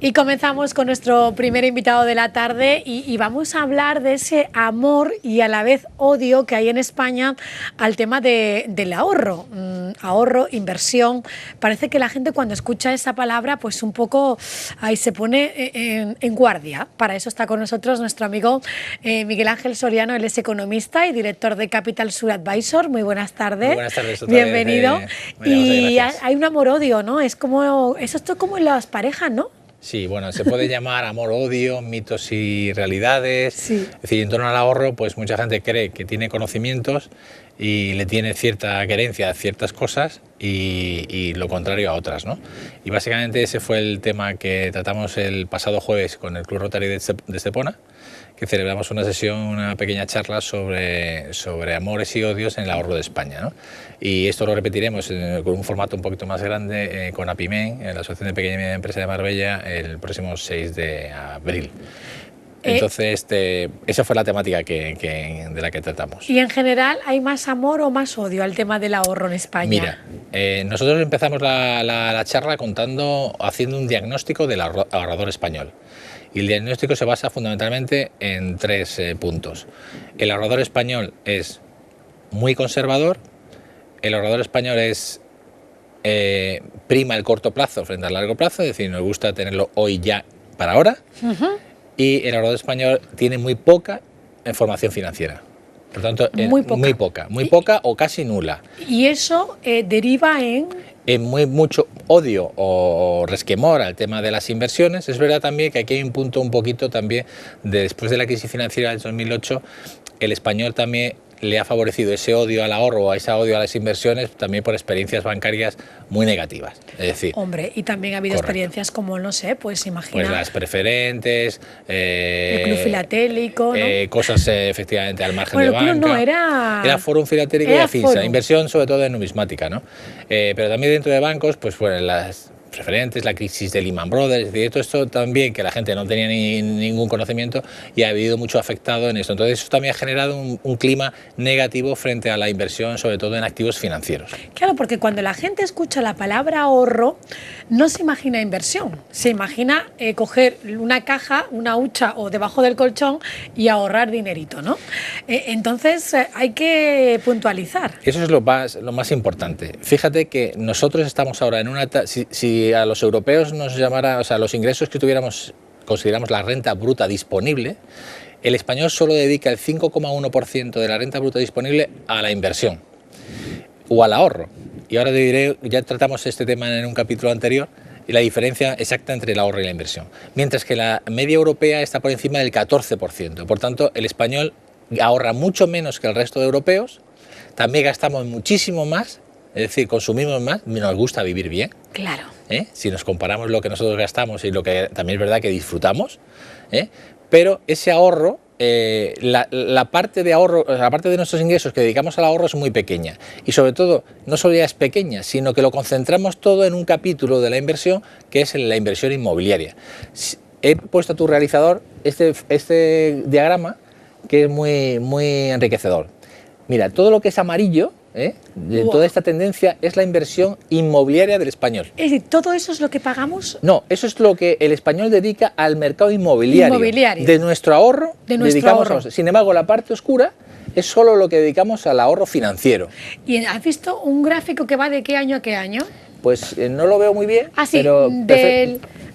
Y comenzamos con nuestro primer invitado de la tarde y vamos a hablar de ese amor y a la vez odio que hay en España al tema del ahorro. Ahorro, inversión. Parece que la gente cuando escucha esa palabra pues un poco ahí se pone en guardia. Para eso está con nosotros nuestro amigo Miguel Ángel Soriano. Él es economista y director de Capital Sur Advisor. Muy buenas tardes. Muy buenas tardes. Bienvenido. Y gracias. Hay un amor-odio, ¿no? Es como, esto es como en las parejas, ¿no? Sí, bueno, se puede llamar amor-odio, mitos y realidades. Sí. Es decir, en torno al ahorro, pues mucha gente cree que tiene conocimientos y le tiene cierta querencia a ciertas cosas y lo contrario a otras, ¿no? Y básicamente ese fue el tema que tratamos el pasado jueves con el Club Rotary de Estepona, que celebramos una sesión, una pequeña charla sobre amores y odios en el ahorro de España, ¿no? Y esto lo repetiremos con un formato un poquito más grande con APIMEN, en la Asociación de Pequeña y Media Empresa de Marbella, el próximo 6 de abril. Entonces, esa fue la temática de la que tratamos. ¿Y en general hay más amor o más odio al tema del ahorro en España? Mira, nosotros empezamos la charla haciendo un diagnóstico del ahorrador español. Y el diagnóstico se basa fundamentalmente en tres puntos. El ahorrador español es muy conservador, el ahorrador español prima el corto plazo frente al largo plazo, es decir, nos gusta tenerlo hoy ya para ahora, y el ahorrador español tiene muy poca formación financiera. Por tanto, muy poca o casi nula. ¿Y eso deriva en mucho odio o resquemor al tema de las inversiones? Es verdad también que aquí hay un punto un poquito también después de la crisis financiera del 2008, el español también le ha favorecido ese odio al ahorro o ese odio a las inversiones también por experiencias bancarias muy negativas. Es decir, hombre, y también ha habido experiencias como, no sé, pues imagina... Pues las preferentes... el club filatélico, ¿no? Cosas efectivamente al margen de banca. El club no era... Era Fórum Filatélico y Afinsa, inversión sobre todo en numismática, ¿no? Pero también dentro de bancos, pues bueno, las preferentes, la crisis de Lehman Brothers, es decir, todo esto también que la gente no tenía ningún conocimiento y ha habido mucho afectado en esto. Entonces eso también ha generado un clima negativo frente a la inversión, sobre todo en activos financieros. Claro, porque cuando la gente escucha la palabra ahorro, no se imagina inversión, se imagina coger una caja, una hucha o debajo del colchón y ahorrar dinerito, ¿no? Entonces hay que puntualizar. Eso es lo más importante. Fíjate que nosotros estamos ahora en una... Si a los europeos nos llamara, o sea, los ingresos que consideramos la renta bruta disponible, el español solo dedica el 5,1% de la renta bruta disponible a la inversión o al ahorro. Y ahora te diré, ya tratamos este tema en un capítulo anterior, y la diferencia exacta entre el ahorro y la inversión. Mientras que la media europea está por encima del 14%. Por tanto, el español ahorra mucho menos que el resto de europeos, también gastamos muchísimo más, es decir, consumimos más, nos gusta vivir bien. Claro. Si nos comparamos lo que nosotros gastamos y lo que también es verdad que disfrutamos, pero ese ahorro, la parte de ahorro, la parte de nuestros ingresos que dedicamos al ahorro es muy pequeña y sobre todo no solo ya es pequeña, sino que lo concentramos todo en un capítulo de la inversión que es la inversión inmobiliaria. He puesto a tu realizador este diagrama que es muy enriquecedor. Mira, todo lo que es amarillo, de toda esta tendencia es la inversión inmobiliaria del español. Es decir, ¿todo eso es lo que pagamos? No, eso es lo que el español dedica al mercado inmobiliario. De nuestro ahorro, Sin embargo, la parte oscura es solo lo que dedicamos al ahorro financiero. ¿Y has visto un gráfico que va de qué año a qué año? Pues no lo veo muy bien. Ah, sí, pero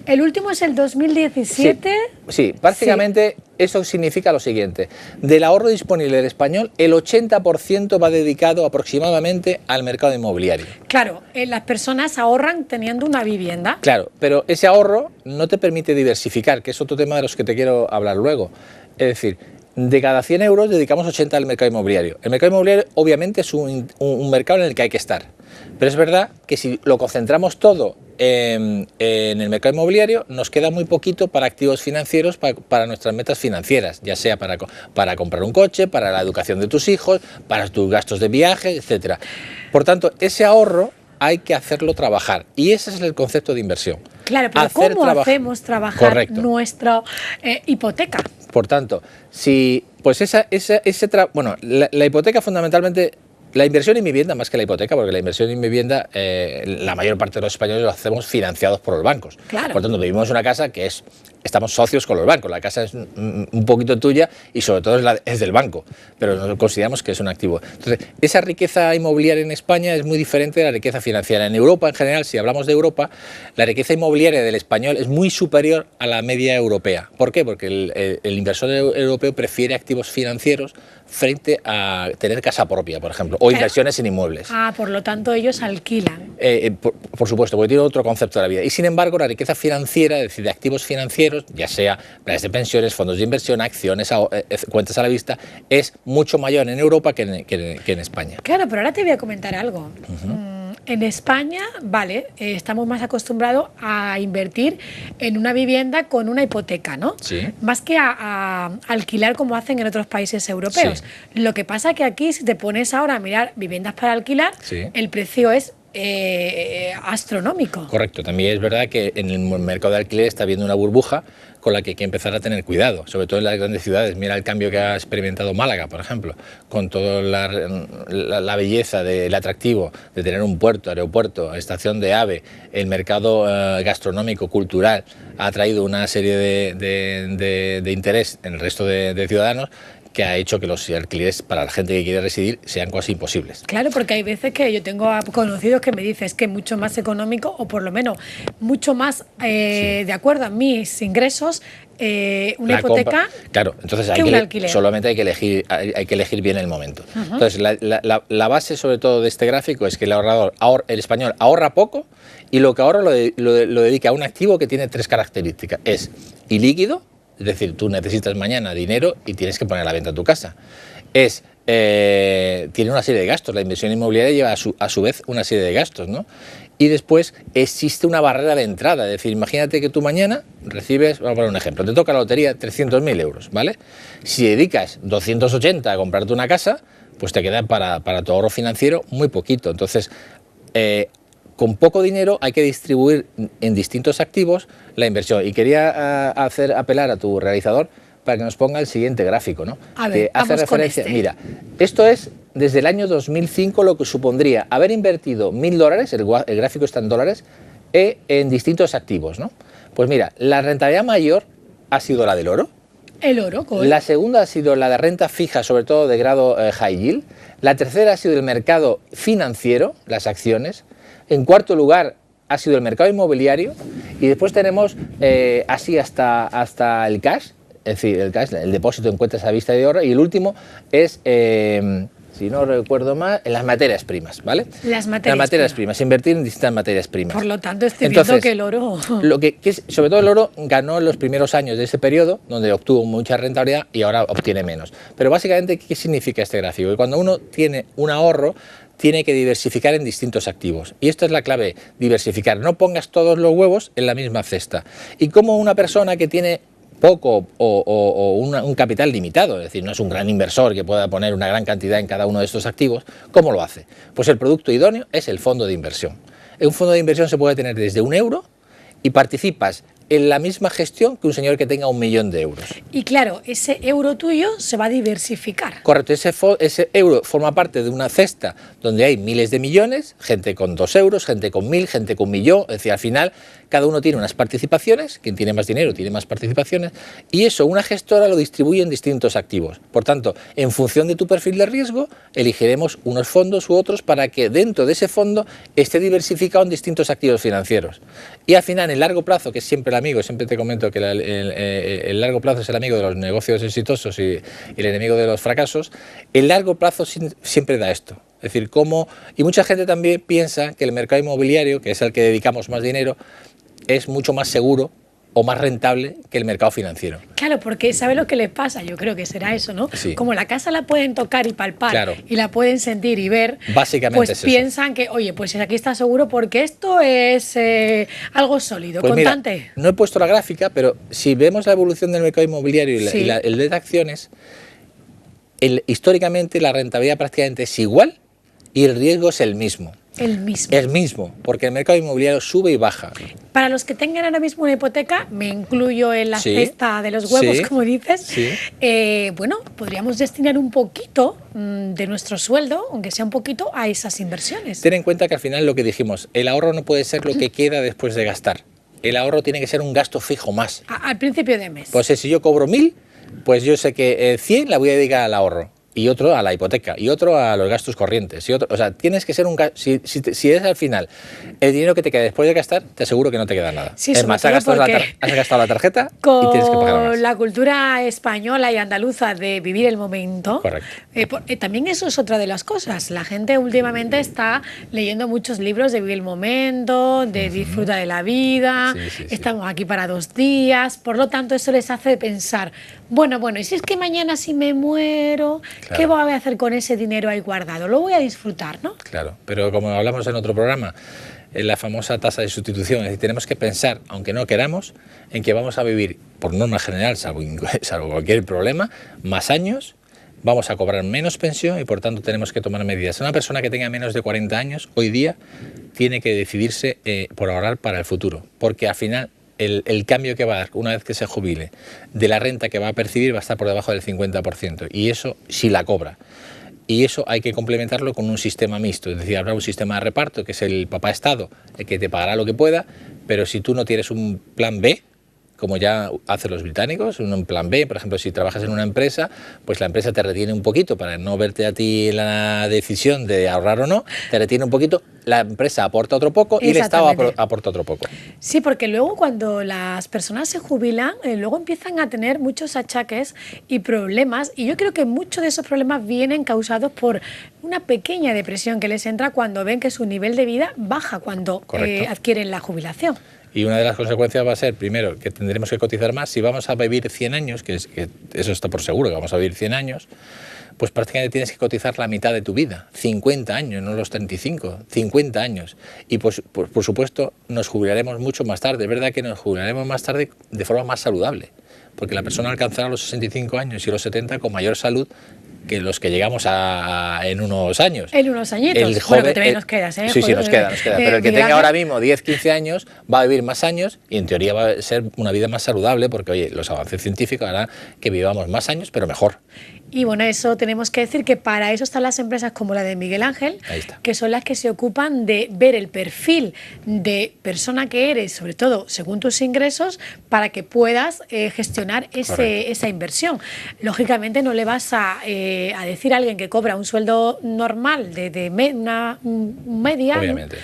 el último es el 2017. Sí, prácticamente eso significa lo siguiente. Del ahorro disponible del español, el 80% va dedicado aproximadamente al mercado inmobiliario. Claro, las personas ahorran teniendo una vivienda. Claro, pero ese ahorro no te permite diversificar, que es otro tema de los que te quiero hablar luego. Es decir, de cada 100 euros dedicamos 80 al mercado inmobiliario. El mercado inmobiliario obviamente es un mercado en el que hay que estar. Pero es verdad que si lo concentramos todo en el mercado inmobiliario, nos queda muy poquito para activos financieros, para nuestras metas financieras, ya sea para comprar un coche, para la educación de tus hijos, para tus gastos de viaje, etc. Por tanto, ese ahorro hay que hacerlo trabajar y ese es el concepto de inversión. Claro, pero ¿cómo hacemos trabajar nuestra hipoteca? Por tanto, si pues la hipoteca fundamentalmente La inversión en vivienda más que la hipoteca, porque la inversión en vivienda, la mayor parte de los españoles lo hacemos financiados por los bancos. Claro. Por tanto, vivimos en una casa que estamos socios con los bancos. La casa es un poquito tuya y sobre todo es del banco, pero no consideramos que es un activo. Entonces, esa riqueza inmobiliaria en España es muy diferente de la riqueza financiera. En Europa, en general, si hablamos de Europa, la riqueza inmobiliaria del español es muy superior a la media europea. ¿Por qué? Porque el inversor europeo prefiere activos financieros frente a tener casa propia, por ejemplo, o inversiones en inmuebles. Por lo tanto ellos alquilan. Por supuesto, porque tiene otro concepto de la vida. Y sin embargo, la riqueza financiera, es decir, de activos financieros, ya sea planes de pensiones, fondos de inversión, acciones, cuentas a la vista, es mucho mayor en Europa que en España. Claro, pero ahora te voy a comentar algo. En España, vale, estamos más acostumbrados a invertir en una vivienda con una hipoteca, ¿no? Sí. Más que a alquilar como hacen en otros países europeos. Sí. Lo que pasa que aquí, si te pones ahora a mirar viviendas para alquilar, Sí. el precio es astronómico. Correcto, también es verdad que en el mercado de alquiler está habiendo una burbuja con la que hay que empezar a tener cuidado, sobre todo en las grandes ciudades. Mira el cambio que ha experimentado Málaga, por ejemplo, con toda la belleza del atractivo de tener un puerto, aeropuerto, estación de AVE. El mercado gastronómico, cultural, ha traído una serie de interés en el resto de ciudadanos, que ha hecho que los alquileres para la gente que quiere residir sean casi imposibles. Claro, porque hay veces que yo tengo conocidos que me dicen que es mucho más económico, o por lo menos mucho más de acuerdo a mis ingresos, una hipoteca claro, entonces que un alquiler. Solamente hay que elegir bien el momento. Entonces, la base sobre todo de este gráfico es que el español ahorra poco, y lo que ahorra lo dedica a un activo que tiene tres características. Es ilíquido, es decir, tú necesitas mañana dinero y tienes que poner a la venta tu casa. Tiene una serie de gastos. La inversión inmobiliaria lleva a su vez una serie de gastos, ¿no? Y después existe una barrera de entrada. Es decir, imagínate que tú mañana recibes, vamos a poner un ejemplo, te toca la lotería 300.000 euros, ¿vale? Si dedicas 280 a comprarte una casa, pues te queda para tu ahorro financiero muy poquito. Entonces, con poco dinero hay que distribuir en distintos activos la inversión. Y quería apelar a tu realizador para que nos ponga el siguiente gráfico, ¿no? A ver, hace referencia. Mira, esto es desde el año 2005 lo que supondría haber invertido $1.000, el gráfico está en dólares, en distintos activos, ¿no? Pues mira, la rentabilidad mayor ha sido la del oro. El oro, ¿cómo? La segunda ha sido la de renta fija, sobre todo de grado high yield. La tercera ha sido el mercado financiero, las acciones. En cuarto lugar ha sido el mercado inmobiliario, y después tenemos así hasta el cash, es decir, el depósito en cuentas a vista de ahorro, y el último es, si no recuerdo mal, en las materias primas, ¿vale? Las materias primas, invertir en distintas materias primas. Por lo tanto, estoy viendo que el oro... Sobre todo el oro ganó en los primeros años de ese periodo, donde obtuvo mucha rentabilidad y ahora obtiene menos. Pero básicamente, ¿qué significa este gráfico? Que cuando uno tiene un ahorro, tiene que diversificar en distintos activos. Y esto es la clave, diversificar. No pongas todos los huevos en la misma cesta. Y como una persona que tiene poco o un capital limitado, es decir, no es un gran inversor que pueda poner una gran cantidad en cada uno de estos activos, ¿cómo lo hace? Pues el producto idóneo es el fondo de inversión. En un fondo de inversión se puede tener desde €1 y participas en la misma gestión que un señor que tenga 1.000.000 de euros. Y claro, ese euro tuyo se va a diversificar. Correcto, ese euro forma parte de una cesta donde hay miles de millones, gente con 2 euros, gente con 1.000, gente con 1.000.000, es decir, al final cada uno tiene unas participaciones, quien tiene más dinero tiene más participaciones, y eso una gestora lo distribuye en distintos activos. Por tanto, en función de tu perfil de riesgo, elegiremos unos fondos u otros para que dentro de ese fondo esté diversificado en distintos activos financieros. Y al final, en el largo plazo, que es siempre el amigo, siempre te comento que el largo plazo es el amigo de los negocios exitosos y el enemigo de los fracasos, el largo plazo siempre da esto. Es decir, y mucha gente también piensa que el mercado inmobiliario, que es al que dedicamos más dinero, es mucho más seguro o más rentable que el mercado financiero. Claro, porque ¿sabe lo que les pasa? Yo creo que será eso, ¿no? Sí. Como la casa la pueden tocar y palpar, claro, y la pueden sentir y ver, básicamente pues es eso. Piensan que, oye, pues aquí está seguro porque esto es algo sólido, pues constante. Mira, no he puesto la gráfica, pero si vemos la evolución del mercado inmobiliario y Sí. el de acciones, históricamente la rentabilidad prácticamente es igual y el riesgo es el mismo. El mismo. El mismo, porque el mercado inmobiliario sube y baja. Para los que tengan ahora mismo una hipoteca, me incluyo en la cesta de los huevos, como dices, bueno, podríamos destinar un poquito de nuestro sueldo, aunque sea un poquito, a esas inversiones. Ten en cuenta que al final lo que dijimos, el ahorro no puede ser lo que queda después de gastar. El ahorro tiene que ser un gasto fijo más. Al principio de mes. Pues si yo cobro 1.000, pues yo sé que 100 la voy a dedicar al ahorro. Y otro a la hipoteca, y otro a los gastos corrientes, y otro, o sea, tienes que ser un gasto, si es al final el dinero que te queda después de gastar, te aseguro que no te queda nada. Sí, es más, has gastado la tarjeta y tienes que pagar más. Con la cultura española y andaluza de vivir el momento, también eso es otra de las cosas. La gente últimamente está leyendo muchos libros de vivir el momento, de disfruta de la vida, estamos aquí para 2 días, por lo tanto eso les hace pensar, bueno, y si es que mañana si me muero... Claro. ¿Qué voy a hacer con ese dinero ahí guardado? Lo voy a disfrutar, ¿no? Claro, pero como hablamos en otro programa, en la famosa tasa de sustitución, es decir, tenemos que pensar, aunque no queramos, en que vamos a vivir, por norma general, salvo cualquier problema, más años, vamos a cobrar menos pensión y por tanto tenemos que tomar medidas. Una persona que tenga menos de 40 años, hoy día, tiene que decidirse por ahorrar para el futuro, porque al final... El cambio que va a dar una vez que se jubile de la renta que va a percibir va a estar por debajo del 50%, y eso sí la cobra. Y eso hay que complementarlo con un sistema mixto, es decir, habrá un sistema de reparto que es el papá Estado, el que te pagará lo que pueda, pero si tú no tienes un plan B, como ya hacen los británicos, un plan B, por ejemplo, si trabajas en una empresa, pues la empresa te retiene un poquito para no verte a ti en la decisión de ahorrar o no, te retiene un poquito, la empresa aporta otro poco y el Estado aporta otro poco. Sí, porque luego cuando las personas se jubilan, luego empiezan a tener muchos achaques y problemas, y yo creo que muchos de esos problemas vienen causados por una pequeña depresión que les entra cuando ven que su nivel de vida baja cuando adquieren la jubilación. Y una de las consecuencias va a ser, primero, que tendremos que cotizar más. Si vamos a vivir 100 años, que eso está por seguro, que vamos a vivir 100 años, pues prácticamente tienes que cotizar la mitad de tu vida, 50 años, no los 35, 50 años. Y pues, por supuesto nos jubilaremos mucho más tarde. Es verdad que nos jubilaremos más tarde de forma más saludable, porque la persona alcanzará los 65 años y los 70 con mayor salud que los que llegamos en unos años. En unos añitos. El joven, bueno, que también nos quedas, ¿eh? Sí, nos queda. Pero el que tenga ahora mismo 10, 15 años va a vivir más años y en teoría va a ser una vida más saludable porque, oye, los avances científicos harán que vivamos más años, pero mejor. Y bueno, eso tenemos que decir que para eso están las empresas como la de Miguel Ángel, que son las que se ocupan de ver el perfil de persona que eres, sobre todo según tus ingresos, para que puedas gestionar esa inversión. Lógicamente no le vas a decir a alguien que cobra un sueldo normal de una media, obviamente,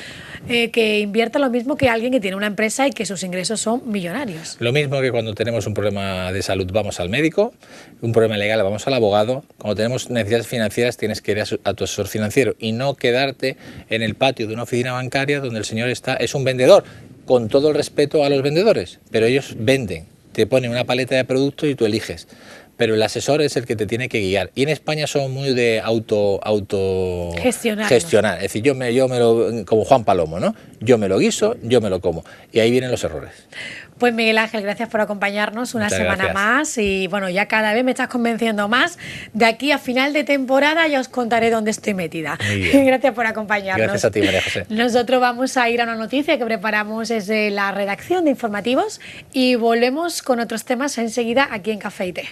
que invierta lo mismo que alguien que tiene una empresa y que sus ingresos son millonarios. Lo mismo que cuando tenemos un problema de salud vamos al médico, un problema legal vamos al abogado, cuando tenemos necesidades financieras tienes que ir a tu asesor financiero y no quedarte en el patio de una oficina bancaria donde el señor es un vendedor, con todo el respeto a los vendedores, pero ellos venden, te ponen una paleta de productos y tú eliges. Pero el asesor es el que te tiene que guiar. Y en España somos muy de gestionar. Es decir, yo me lo, como Juan Palomo, ¿no? Yo me lo guiso, yo me lo como. Y ahí vienen los errores. Pues Miguel Ángel, gracias por acompañarnos una semana más. Y bueno, ya cada vez me estás convenciendo más. De aquí a final de temporada ya os contaré dónde estoy metida. Gracias por acompañarnos. Gracias a ti, María José. Nosotros vamos a ir a una noticia que preparamos desde la redacción de Informativos y volvemos con otros temas enseguida aquí en Café y Té.